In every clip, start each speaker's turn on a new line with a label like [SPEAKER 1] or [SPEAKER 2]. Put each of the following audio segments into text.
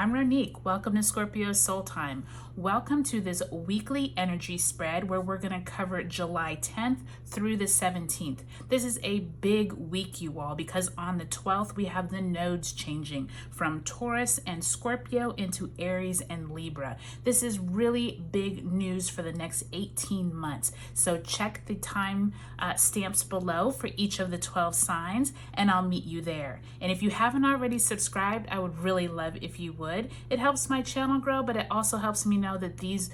[SPEAKER 1] I'm Ronique. Welcome to Scorpio Soul Time. Welcome to this weekly energy spread where we're going to cover July 10th through the 17th. This is a big week, you all, because on the 12th we have the nodes changing from Taurus and Scorpio into Aries and Libra. This is really big news for the next 18 months. So check the time stamps below for each of the 12 signs and I'll meet you there. And if you haven't already subscribed, I would really love if you would. It helps my channel grow, but it also helps me know that these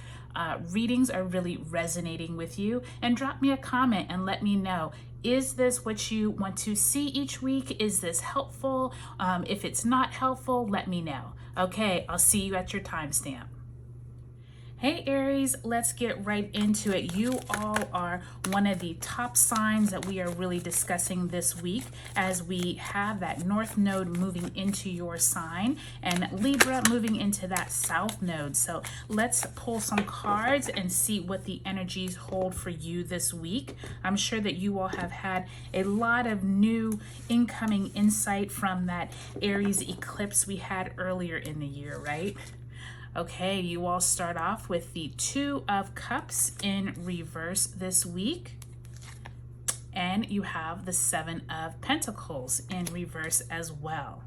[SPEAKER 1] readings are really resonating with you. And drop me a comment and let me know, is this what you want to see each week? Is this helpful? If it's not helpful, let me know. Okay, I'll see you at your timestamp. Hey Aries, let's get right into it. You all are one of the top signs that we are really discussing this week as we have that North Node moving into your sign and Libra moving into that South Node. So let's pull some cards and see what the energies hold for you this week. I'm sure that you all have had a lot of new incoming insight from that Aries eclipse we had earlier in the year, right? Okay, you all start off with the Two of Cups in reverse this week. And you have the Seven of Pentacles in reverse as well.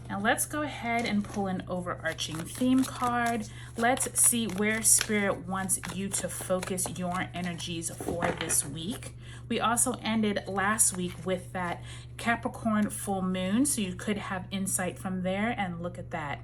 [SPEAKER 1] Now let's go ahead and pull an overarching theme card. Let's see where Spirit wants you to focus your energies for this week. We also ended last week with that Capricorn full moon, so you could have insight from there, and look at that.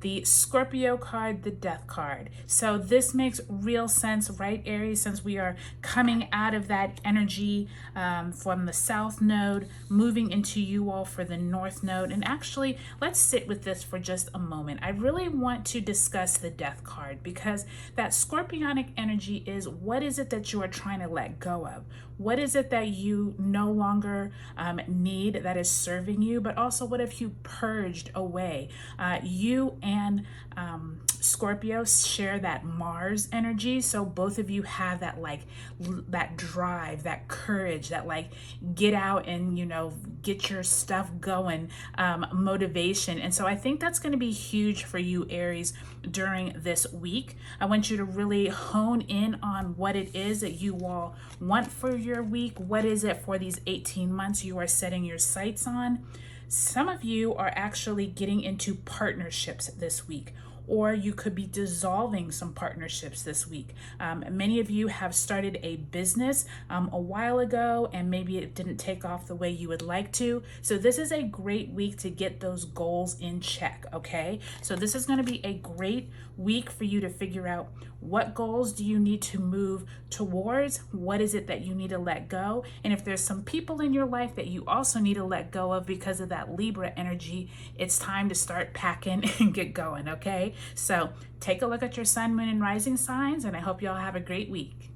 [SPEAKER 1] The Scorpio card, the Death card. So this makes real sense, right, Aries, since we are coming out of that energy from the South Node, moving into you all for the North Node. And actually, let's sit with this for just a moment. I really want to discuss the Death card because that Scorpionic energy is, what is it that you are trying to let go of? What is it that you no longer need that is serving you? But also, what if you purged away? You and Scorpio share that Mars energy, so both of you have that that drive, that courage, that get out and get your stuff going, motivation. And so I think that's going to be huge for you, Aries, during this week. I want you to really hone in on what it is that you all want for your week. What is it for these 18 months you are setting your sights on? Some of you are actually getting into partnerships this week, or you could be dissolving some partnerships this week. Many of you have started a business a while ago, and maybe it didn't take off the way you would like to. So this is a great week to get those goals in check, okay? So this is gonna be a great week for you to figure out, what goals do you need to move towards? What is it that you need to let go? And if there's some people in your life that you also need to let go of because of that Libra energy, it's time to start packing and get going, okay? So take a look at your sun, moon, and rising signs, and I hope y'all have a great week.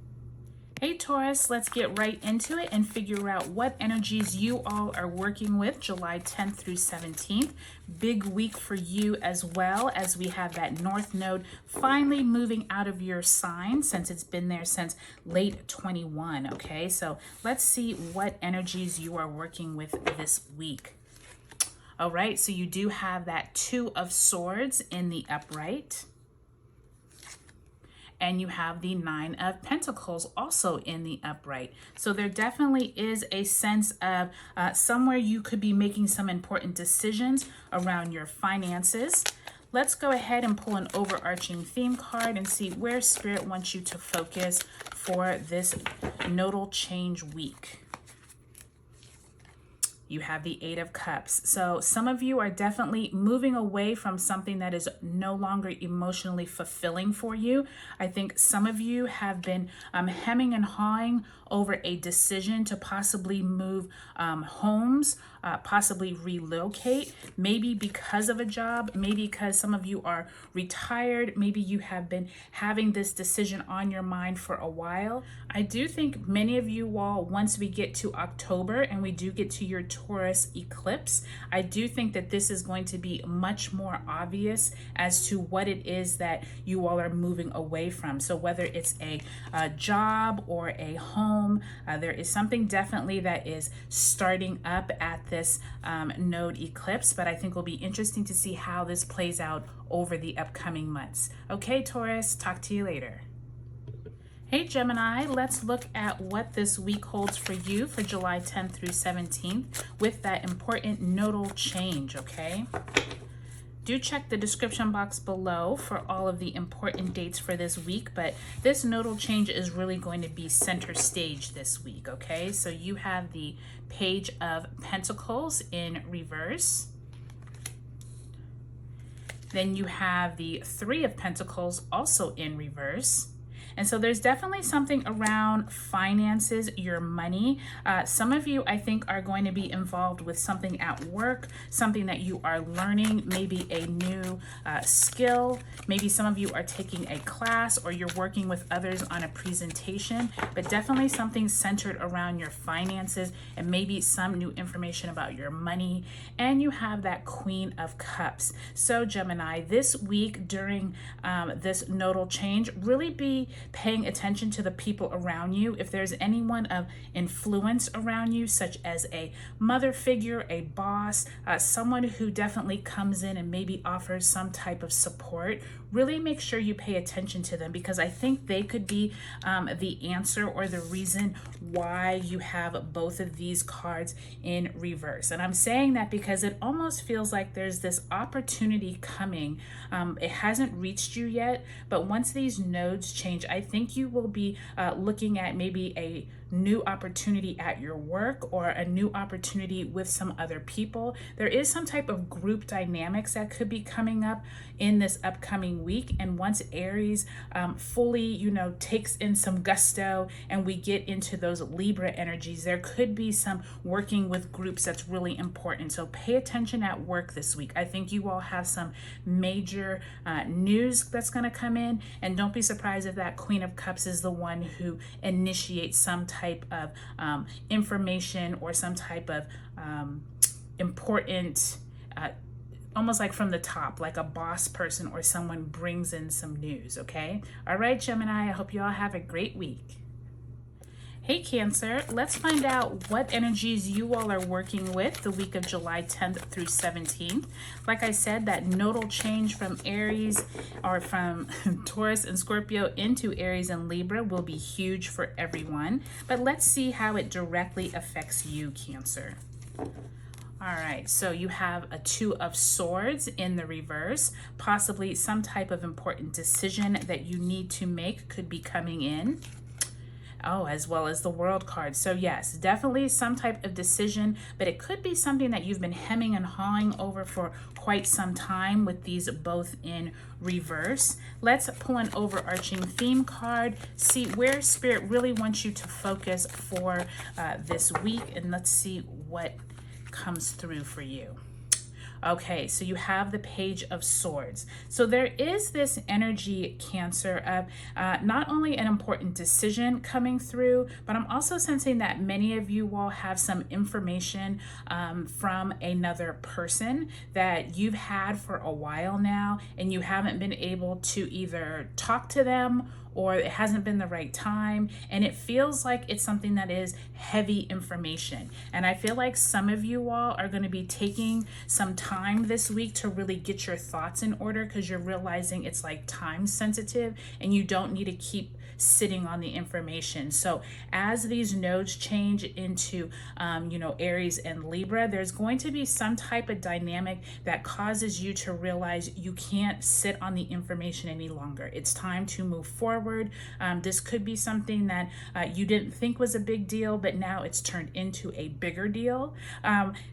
[SPEAKER 1] Hey Taurus, let's get right into it and figure out what energies you all are working with July 10th through 17th. Big week for you as well, as we have that North Node finally moving out of your sign, since it's been there since late 21, okay? So let's see what energies you are working with this week. All right, so you do have that Two of Swords in the upright. And you have the Nine of Pentacles also in the upright. So there definitely is a sense of somewhere you could be making some important decisions around your finances. Let's go ahead and pull an overarching theme card and see where Spirit wants you to focus for this nodal change week. You have the Eight of Cups. So some of you are definitely moving away from something that is no longer emotionally fulfilling for you. I think some of you have been hemming and hawing over a decision to possibly move homes, possibly relocate, maybe because of a job, maybe because some of you are retired, maybe you have been having this decision on your mind for a while. I do think many of you all, once we get to October and we do get to your Taurus eclipse, I do think that this is going to be much more obvious as to what it is that you all are moving away from. So whether it's a job or a home, there is something definitely that is starting up at this this node eclipse, but I think it'll be interesting to see how this plays out over the upcoming months. Okay, Taurus, talk to you later. Hey Gemini, let's look at what this week holds for you for July 10th through 17th with that important nodal change, okay? Do check the description box below for all of the important dates for this week, but this nodal change is really going to be center stage this week, okay? So you have the Page of Pentacles in reverse. Then you have the Three of Pentacles also in reverse. And so there's definitely something around finances, your money. Some of you, I think, are going to be involved with something at work, something that you are learning, maybe a new skill. Maybe some of you are taking a class or you're working with others on a presentation, but definitely something centered around your finances and maybe some new information about your money. And you have that Queen of Cups. So Gemini, this week during this nodal change, really be paying attention to the people around you. If there's anyone of influence around you, such as a mother figure, a boss, someone who definitely comes in and maybe offers some type of support, really make sure you pay attention to them, because I think they could be the answer or the reason why you have both of these cards in reverse. And I'm saying that because it almost feels like there's this opportunity coming. It hasn't reached you yet, but once these nodes change, I think you will be looking at maybe a new opportunity at your work or a new opportunity with some other people. There is some type of group dynamics that could be coming up in this upcoming week. And once Aries fully, takes in some gusto and we get into those Libra energies, there could be some working with groups that's really important. So pay attention at work this week. I think you all have some major news that's going to come in, and don't be surprised if that Queen of Cups is the one who initiates some type of information or some type of important almost like from the top, like a boss person or someone brings in some news, okay? All right, Gemini, I hope you all have a great week. Hey Cancer, let's find out what energies you all are working with the week of July 10th through 17th. Like I said, that nodal change from Aries or from Taurus and Scorpio into Aries and Libra will be huge for everyone. But let's see how it directly affects you, Cancer. All right, so you have a Two of Swords in the reverse. Possibly some type of important decision that you need to make could be coming in. Oh, as well as the World card. So yes, definitely some type of decision, but it could be something that you've been hemming and hawing over for quite some time with these both in reverse. Let's pull an overarching theme card, see where Spirit really wants you to focus for this week, and let's see what comes through for you. Okay, so you have the Page of Swords. So there is this energy, Cancer, of not only an important decision coming through, but I'm also sensing that many of you all have some information from another person that you've had for a while now, and you haven't been able to either talk to them or it hasn't been the right time, and it feels like it's something that is heavy information. And I feel like some of you all are going to be taking some time this week to really get your thoughts in order, because you're realizing it's like time sensitive and you don't need to keep sitting on the information. So as these nodes change into Aries and Libra, there's going to be some type of dynamic that causes you to realize you can't sit on the information any longer. It's time to move forward. This could be something that you didn't think was a big deal, but now it's turned into a bigger deal.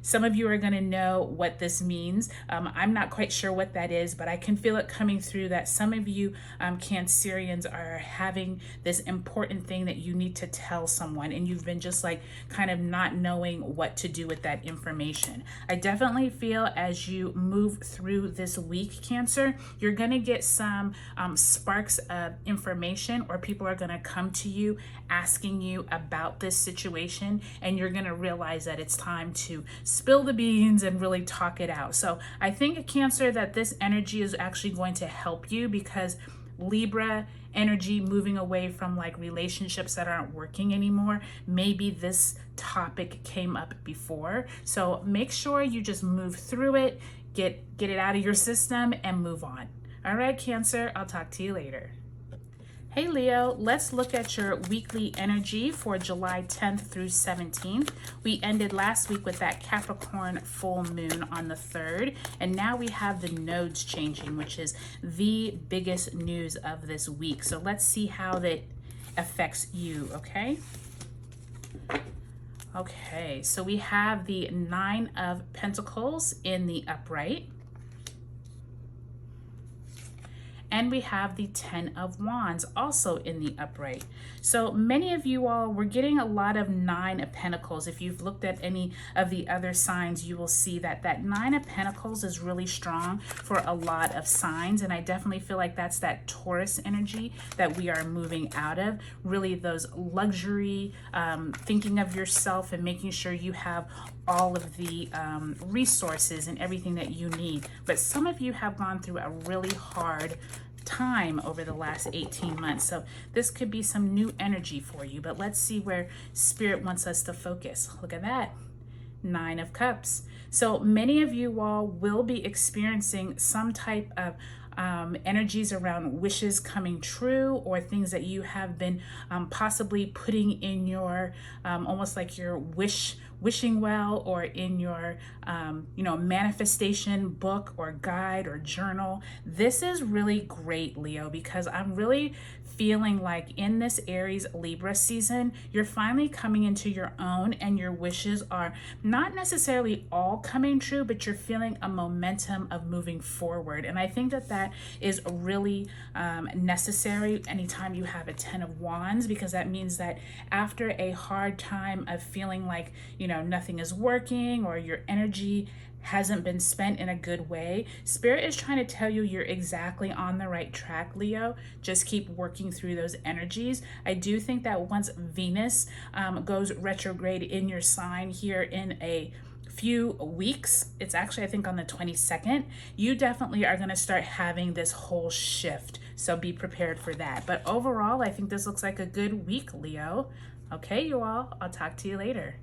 [SPEAKER 1] Some of you are going to know what this means. I'm not quite sure what that is, but I can feel it coming through that some of you Cancerians are having this important thing that you need to tell someone, and you've been just like kind of not knowing what to do with that information. I definitely feel as you move through this week, Cancer, you're going to get some sparks of information, or people are going to come to you asking you about this situation, and you're going to realize that it's time to spill the beans and really talk it out. So I think, Cancer, that this energy is actually going to help you, because Libra energy, moving away from like relationships that aren't working anymore. Maybe this topic came up before. So make sure you just move through it, get it out of your system and move on. All right, Cancer, I'll talk to you later. Hey Leo, let's look at your weekly energy for July 10th through 17th. We ended last week with that Capricorn full moon on the 3rd, and now we have the nodes changing, which is the biggest news of this week. So let's see how that affects you, okay? Okay, so we have the 9 of Pentacles in the upright. And we have the 10 of Wands also in the upright. So many of you all, we're getting a lot of 9 of Pentacles. If you've looked at any of the other signs, you will see that that 9 of Pentacles is really strong for a lot of signs. And I definitely feel like that's that Taurus energy that we are moving out of. Really those luxury, thinking of yourself and making sure you have all of the resources and everything that you need. But some of you have gone through a really hard time over the last 18 months. So this could be some new energy for you, but let's see where Spirit wants us to focus. Look at that. 9 of Cups. So many of you all will be experiencing some type of energies around wishes coming true, or things that you have been possibly putting in your almost like your wishing well, or in your manifestation book or guide or journal. This is really great, Leo, because I'm really feeling like in this Aries Libra season, you're finally coming into your own, and your wishes are not necessarily all coming true, but you're feeling a momentum of moving forward. And I think that that is really necessary anytime you have a 10 of Wands, because that means that after a hard time of feeling like, nothing is working, or your energy hasn't been spent in a good way, Spirit is trying to tell you you're exactly on the right track, Leo. Just keep working through those energies. I do think that once Venus goes retrograde in your sign here in a few weeks, it's actually I think on the 22nd, you definitely are going to start having this whole shift. So be prepared for that. But overall, I think this looks like a good week, Leo. Okay, you all, I'll talk to you later.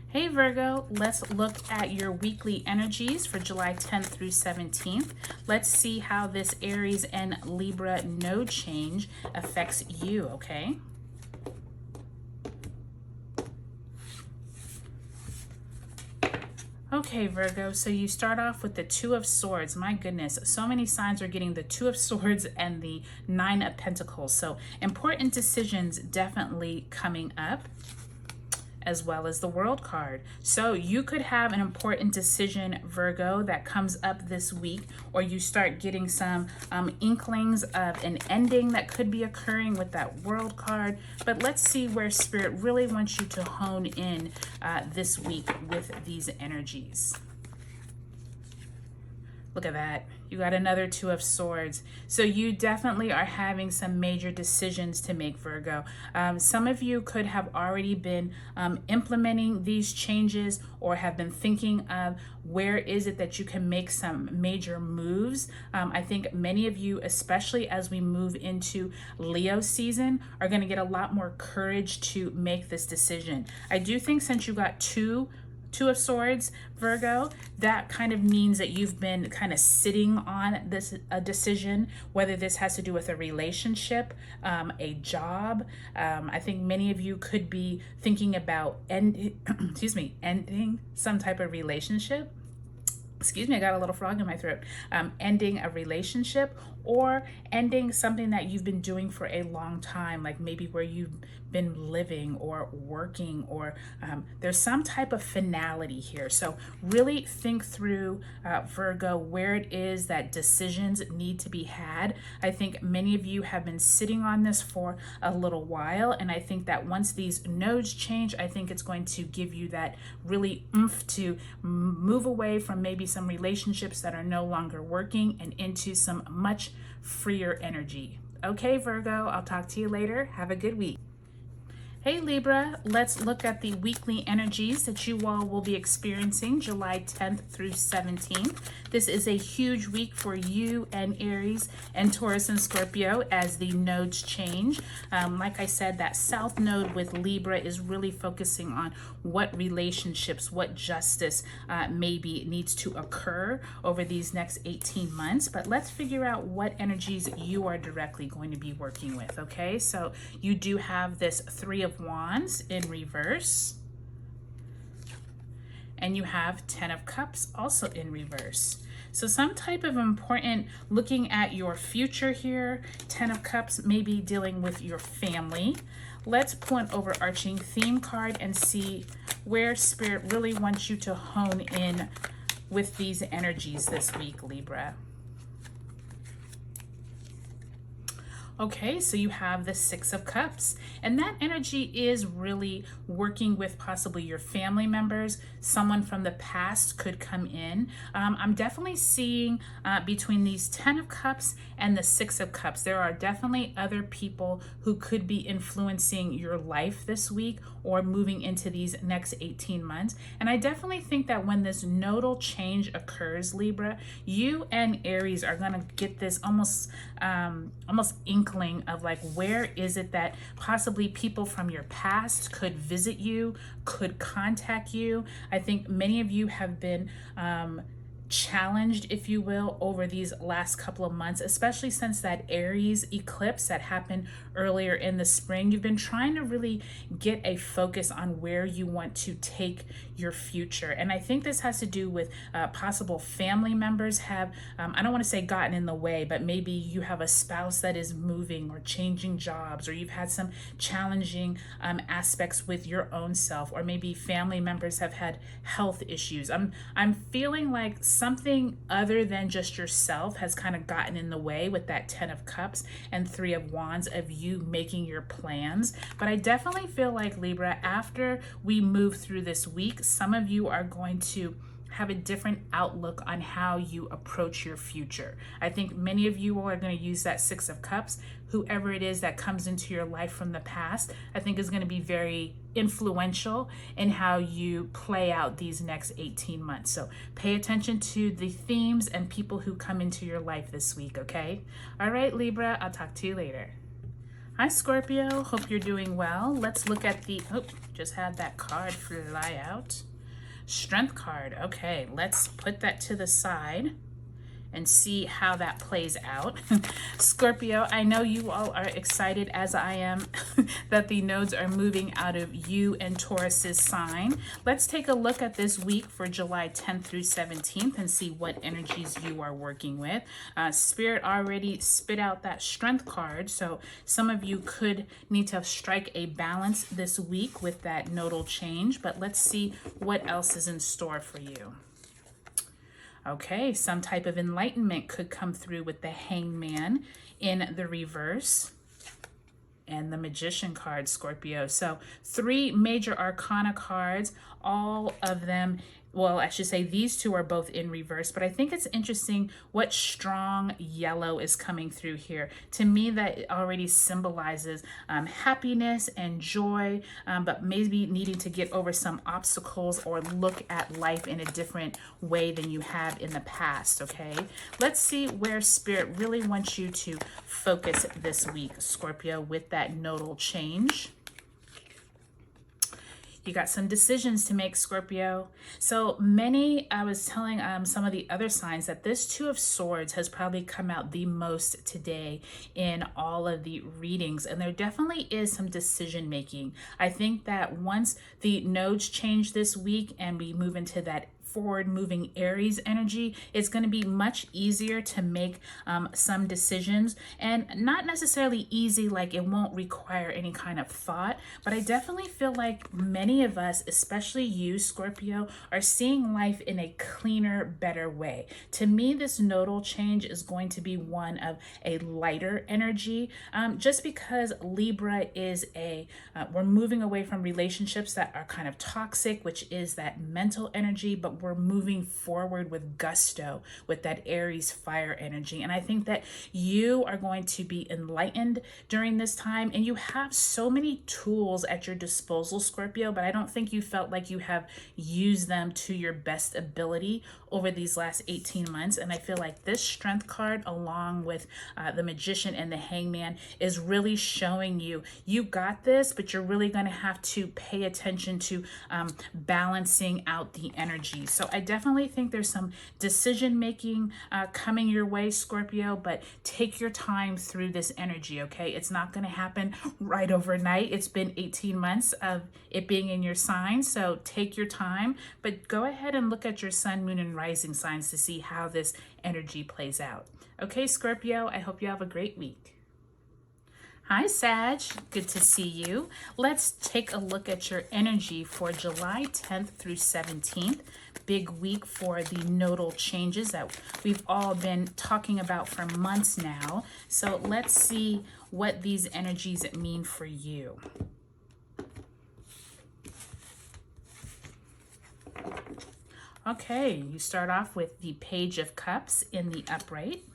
[SPEAKER 1] Hey Virgo, let's look at your weekly energies for July 10th through 17th. Let's see how this Aries and Libra node change affects you, okay? Okay, Virgo, so you start off with the 2 of Swords. My goodness, so many signs are getting the 2 of Swords and the 9 of Pentacles. So important decisions definitely coming up, as well as the World card. So you could have an important decision, Virgo, that comes up this week, or you start getting some inklings of an ending that could be occurring with that World card. But let's see where Spirit really wants you to hone in this week with these energies. Look at that. You got another 2 of Swords. So you definitely are having some major decisions to make, Virgo. Some of you could have already been implementing these changes, or have been thinking of where is it that you can make some major moves. I think many of you, especially as we move into Leo season, are going to get a lot more courage to make this decision. I do think since you got two of Swords, Virgo, that kind of means that you've been kind of sitting on this decision, whether this has to do with a relationship, a job. I think many of you could be thinking about ending some type of relationship. Excuse me, I got a little frog in my throat. Ending a relationship, or ending something that you've been doing for a long time, like maybe where you've been living or working, or there's some type of finality here. So really think through, Virgo, where it is that decisions need to be had. I think many of you have been sitting on this for a little while, and I think that once these nodes change, I think it's going to give you that really oomph to move away from maybe some relationships that are no longer working, and into some much freer energy. Okay, Virgo, I'll talk to you later. Have a good week. Hey Libra, let's look at the weekly energies that you all will be experiencing July 10th through 17th. This is a huge week for you and Aries and Taurus and Scorpio as the nodes change. Like I said, that South node with Libra is really focusing on what relationships, what justice maybe needs to occur over these next 18 months. But let's figure out what energies you are directly going to be working with, okay? So you do have this Three of Wands in reverse, and you have Ten of Cups also in reverse. So some type of important looking at your future here. Ten of Cups maybe dealing with your family. Let's pull an overarching theme card and see where Spirit really wants you to hone in with these energies this week, Libra. Okay, so you have the Six of Cups, and that energy is really working with possibly your family members. Someone from the past could come in. I'm definitely seeing between these 10 of Cups and the Six of Cups, there are definitely other people who could be influencing your life this week or moving into these next 18 months. And I definitely think that when this nodal change occurs, Libra, you and Aries are going to get this almost inkling of like, where is it that possibly people from your past could visit you, could contact you. I think many of you have been challenged, if you will, over these last couple of months, especially since that Aries eclipse that happened earlier in the spring. You've been trying to really get a focus on where you want to take your future. And I think this has to do with possible family members have, I don't want to say gotten in the way, but maybe you have a spouse that is moving or changing jobs, or you've had some challenging aspects with your own self, or maybe family members have had health issues. I'm feeling like something other than just yourself has kind of gotten in the way with that Ten of Cups and Three of Wands of you making your plans. But I definitely feel like, Libra, after we move through this week, some of you are going to have a different outlook on how you approach your future. I think many of you are going to use that Six of Cups. Whoever it is that comes into your life from the past, I think is going to be very influential in how you play out these next 18 months. So pay attention to the themes and people who come into your life this week, okay? All right, Libra, I'll talk to you later. Hi, Scorpio. Hope you're doing well. Let's look at the, just had that card fly out. Strength card. Okay, let's put that to the side and see how that plays out. Scorpio, I know you all are excited, as I am, that the nodes are moving out of you and Taurus's sign. Let's take a look at this week for July 10th through 17th and see what energies you are working with. Spirit already spit out that strength card, so some of you could need to strike a balance this week with that nodal change, but let's see what else is in store for you. Okay, some type of enlightenment could come through with the Hangman in the reverse and the Magician card, Scorpio. So 3 major arcana cards, all of them, well, I should say these 2 are both in reverse, but I think it's interesting what strong yellow is coming through here. To me, that already symbolizes happiness and joy, but maybe needing to get over some obstacles or look at life in a different way than you have in the past, okay? Let's see where Spirit really wants you to focus this week, Scorpio, with that nodal change. You got some decisions to make, Scorpio. So many, I was telling some of the other signs that this Two of Swords has probably come out the most today in all of the readings. And there definitely is some decision making. I think that once the nodes change this week and we move into that forward moving Aries energy, it's going to be much easier to make some decisions, and not necessarily easy, like it won't require any kind of thought, but I definitely feel like many of us, especially you, Scorpio, are seeing life in a cleaner, better way. To me, this nodal change is going to be one of a lighter energy, just because Libra is we're moving away from relationships that are kind of toxic, which is that mental energy, but we're moving forward with gusto with that Aries fire energy. And I think that you are going to be enlightened during this time, and you have so many tools at your disposal, Scorpio, but I don't think you felt like you have used them to your best ability over these last 18 months. And I feel like this Strength card, along with the Magician and the Hangman, is really showing you got this, but you're really going to have to pay attention to balancing out the energy. So I definitely think there's some decision making coming your way, Scorpio, but take your time through this energy, okay? It's not going to happen right overnight. It's been 18 months of it being in your sign, so take your time, but go ahead and look at your sun, moon, and rising signs to see how this energy plays out. Okay, Scorpio, I hope you have a great week. Hi, Sag. Good to see you. Let's take a look at your energy for July 10th through 17th. Big week for the nodal changes that we've all been talking about for months now. So let's see what these energies mean for you. Okay, you start off with the Page of Cups in the upright,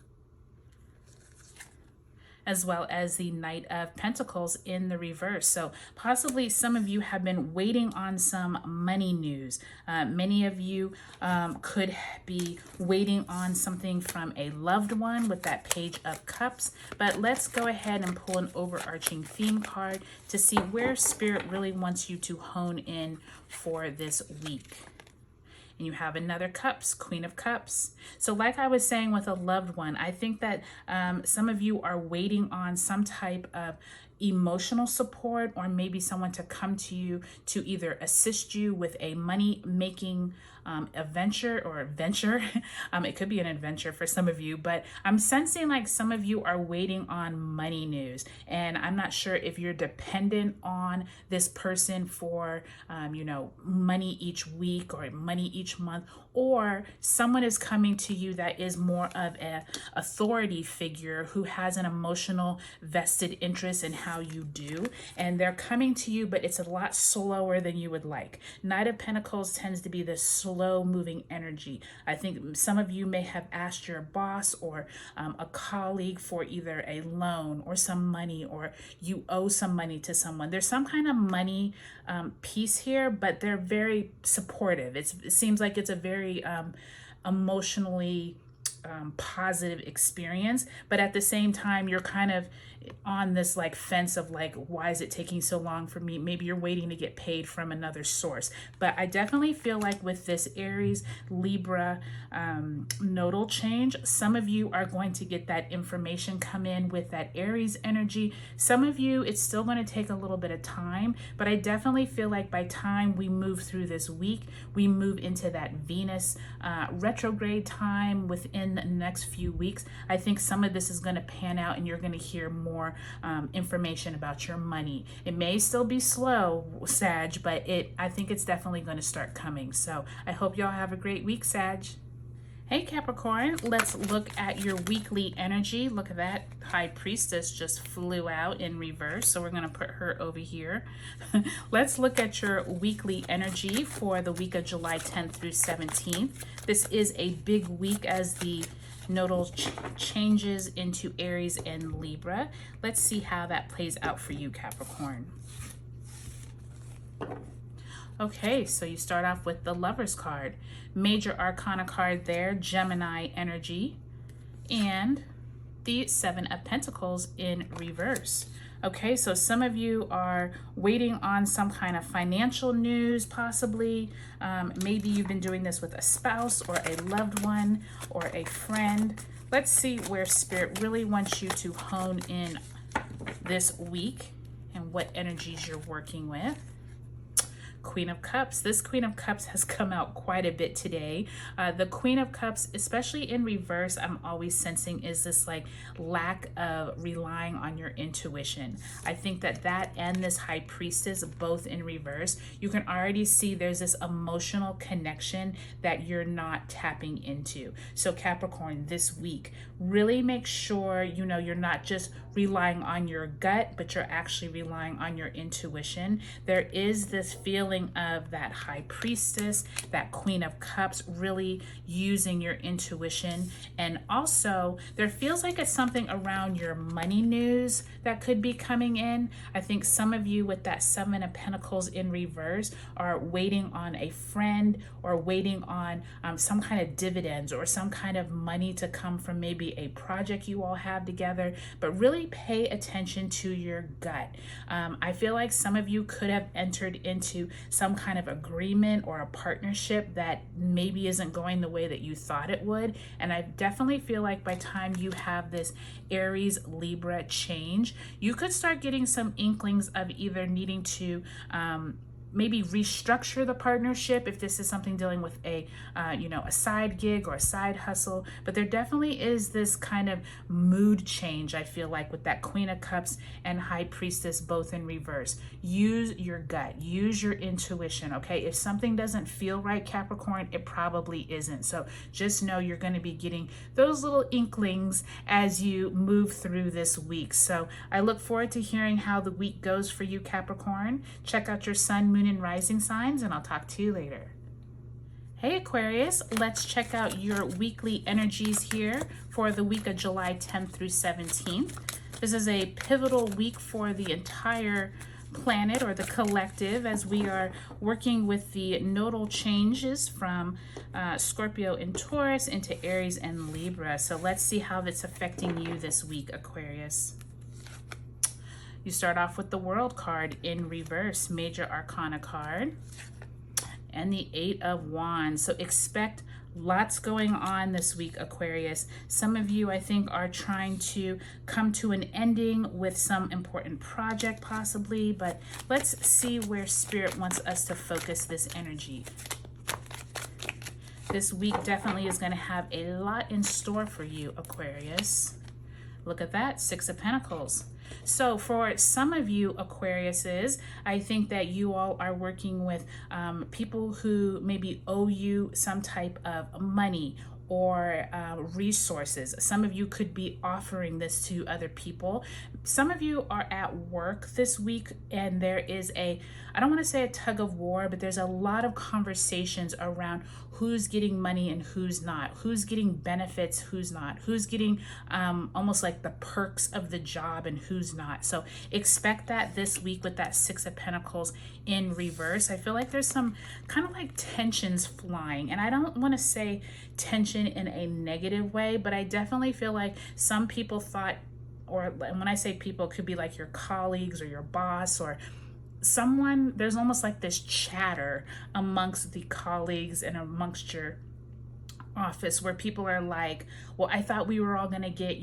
[SPEAKER 1] as well as the Knight of Pentacles in the reverse. So possibly some of you have been waiting on some money news. Many of you could be waiting on something from a loved one with that Page of Cups. But let's go ahead and pull an overarching theme card to see where Spirit really wants you to hone in for this week. And you have another Cups, Queen of Cups. So like I was saying with a loved one, I think that some of you are waiting on some type of emotional support, or maybe someone to come to you to either assist you with a money-making adventure or venture. It could be an adventure for some of you, but I'm sensing like some of you are waiting on money news, and I'm not sure if you're dependent on this person for you know, money each week or money each month, or someone is coming to you that is more of an authority figure who has an emotional vested interest in how you do, and they're coming to you, but it's a lot slower than you would like. Knight of Pentacles tends to be the slow moving energy. I think some of you may have asked your boss or a colleague for either a loan or some money, or you owe some money to someone. There's some kind of money piece here, but they're very supportive. It seems like it's a very emotionally positive experience, but at the same time you're kind of on this like fence of like, why is it taking so long for me? Maybe you're waiting to get paid from another source. But I definitely feel like with this Aries Libra nodal change, some of you are going to get that information come in with that Aries energy. Some of you, it's still going to take a little bit of time, but I definitely feel like by time we move through this week, we move into that Venus retrograde time within the next few weeks. I think some of this is going to pan out, and you're going to hear more information about your money. It may still be slow, Sag, but I think it's definitely going to start coming. So I hope y'all have a great week, Sag. Hey Capricorn, let's look at your weekly energy. Look at that, High Priestess just flew out in reverse, so we're going to put her over here. Let's look at your weekly energy for the week of July 10th through 17th. This is a big week as the nodal changes into Aries and Libra. Let's see how that plays out for you, Capricorn. Okay, so you start off with the Lovers card. Major Arcana card there, Gemini energy, and the Seven of Pentacles in reverse. Okay, so some of you are waiting on some kind of financial news, possibly. Maybe you've been doing this with a spouse or a loved one or a friend. Let's see where Spirit really wants you to hone in this week and what energies you're working with. Queen of Cups. This Queen of Cups has come out quite a bit today. The Queen of Cups, especially in reverse, I'm always sensing is this like lack of relying on your intuition. I think that and this High Priestess, both in reverse, you can already see there's this emotional connection that you're not tapping into. So Capricorn, this week, really make sure, you know, you're not just relying on your gut, but you're actually relying on your intuition. There is this feeling feeling of that High Priestess, that Queen of Cups, really using your intuition. And also there feels like it's something around your money news that could be coming in. I think some of you with that Seven of Pentacles in reverse are waiting on a friend or waiting on some kind of dividends or some kind of money to come from maybe a project you all have together. But really pay attention to your gut. I feel like some of you could have entered into some kind of agreement or a partnership that maybe isn't going the way that you thought it would. And I definitely feel like by the time you have this Aries Libra change, you could start getting some inklings of either needing to maybe restructure the partnership if this is something dealing with a a side gig or a side hustle. But there definitely is this kind of mood change, I feel like, with that Queen of Cups and High Priestess both in reverse. Use your gut, use your intuition, okay? If something doesn't feel right, Capricorn, it probably isn't. So just know you're going to be getting those little inklings as you move through this week. So I look forward to hearing how the week goes for you, Capricorn. Check out your sun, moon, and rising signs, and I'll talk to you later. Hey Aquarius, let's check out your weekly energies here for the week of July 10th through 17th. This is a pivotal week for the entire planet or the collective, as we are working with the nodal changes from Scorpio and Taurus into Aries and Libra. So let's see how that's affecting you this week, Aquarius. You start off with the World card in reverse, Major Arcana card, and the Eight of Wands. So expect lots going on this week, Aquarius. Some of you, I think, are trying to come to an ending with some important project possibly, but let's see where Spirit wants us to focus this energy. This week definitely is going to have a lot in store for you, Aquarius. Look at that, Six of Pentacles. So for some of you Aquariuses, I think that you all are working with people who maybe owe you some type of money or resources. Some of you could be offering this to other people. Some of you are at work this week, and there is I don't want to say a tug of war, but there's a lot of conversations around who's getting money and who's not, who's getting benefits, who's not, who's getting almost like the perks of the job and who's not. So expect that this week with that Six of Pentacles in reverse. I feel like there's some kind of like tensions flying, and I don't want to say tension in a negative way, but I definitely feel like some people thought, or when I say people, it could be like your colleagues or your boss or someone, there's almost like this chatter amongst the colleagues and amongst your office where people are like, well, I thought we were all going to get,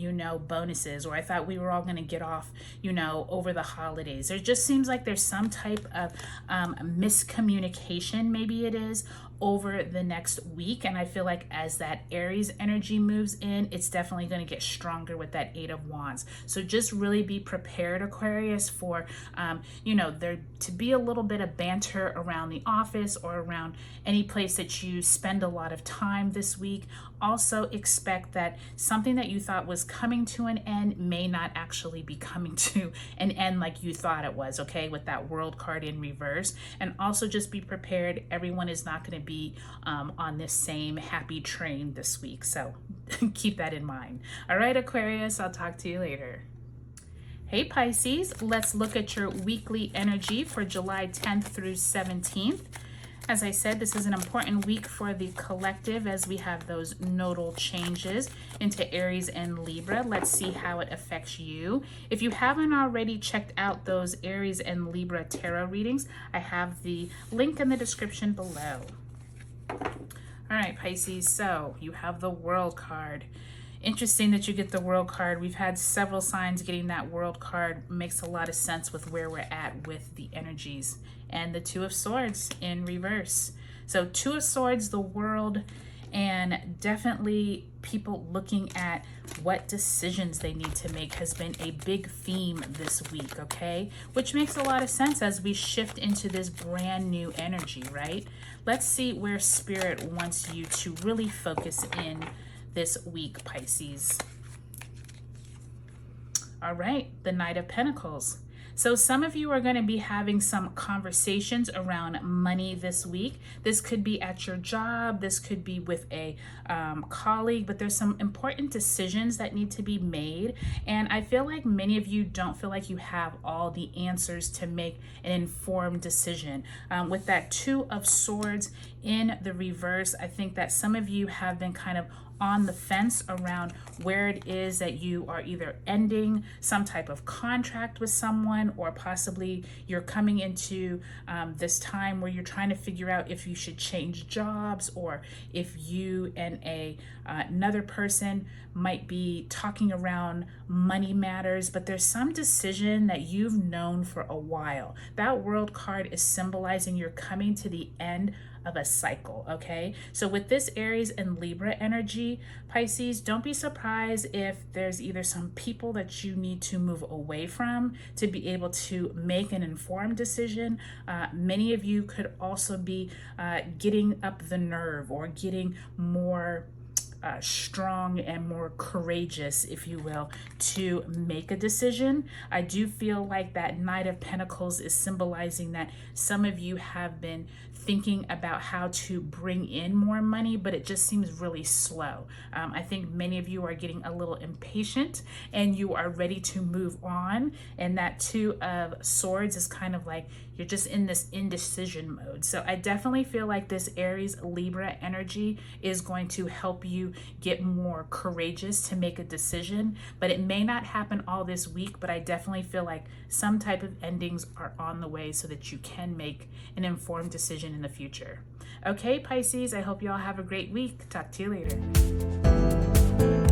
[SPEAKER 1] bonuses, or I thought we were all going to get off, over the holidays. There just seems like there's some type of miscommunication, maybe it is, over the next week. And I feel like as that Aries energy moves in, it's definitely going to get stronger with that Eight of Wands. So just really be prepared, Aquarius, for, there to be a little bit of banter around the office or around any place that you spend a lot of time this week. Also expect that something that you thought was coming to an end may not actually be coming to an end like you thought it was, okay, with that World card in reverse. And also just be prepared. Everyone is not going to be on this same happy train this week. So keep that in mind. All right, Aquarius, I'll talk to you later. Hey Pisces, let's look at your weekly energy for July 10th through 17th. As I said, this is an important week for the collective as we have those nodal changes into Aries and Libra. Let's see how it affects you. If you haven't already checked out those Aries and Libra tarot readings, I have the link in the description below. All right, Pisces, so you have the World card. Interesting that you get the World card. We've had several signs getting that World card. Makes a lot of sense with where we're at with the energies. And the Two of Swords in reverse. So Two of Swords, the World, and definitely people looking at what decisions they need to make has been a big theme this week, okay? Which makes a lot of sense as we shift into this brand new energy, right? Let's see where Spirit wants you to really focus in this week, Pisces. All right, the Knight of Pentacles. So some of you are going to be having some conversations around money this week. This could be at your job. This could be with a colleague, but there's some important decisions that need to be made. And I feel like many of you don't feel like you have all the answers to make an informed decision. With that Two of Swords in the reverse, I think that some of you have been kind of on the fence around where it is that you are either ending some type of contract with someone, or possibly you're coming into this time where you're trying to figure out if you should change jobs, or if you and another person might be talking around money matters. But there's some decision that you've known for a while. That World card is symbolizing you're coming to the end of a cycle, okay? So with this Aries and Libra energy, Pisces, don't be surprised if there's either some people that you need to move away from to be able to make an informed decision. Many of you could also be getting up the nerve, or getting more strong and more courageous, if you will, to make a decision. I do feel like that Knight of Pentacles is symbolizing that some of you have been thinking about how to bring in more money, but it just seems really slow. I think many of you are getting a little impatient and you are ready to move on. And that Two of Swords is kind of like you're just in this indecision mode. So I definitely feel like this Aries Libra energy is going to help you get more courageous to make a decision, but it may not happen all this week. But I definitely feel like some type of endings are on the way so that you can make an informed decision in the future. Okay, Pisces, I hope you all have a great week. Talk to you later.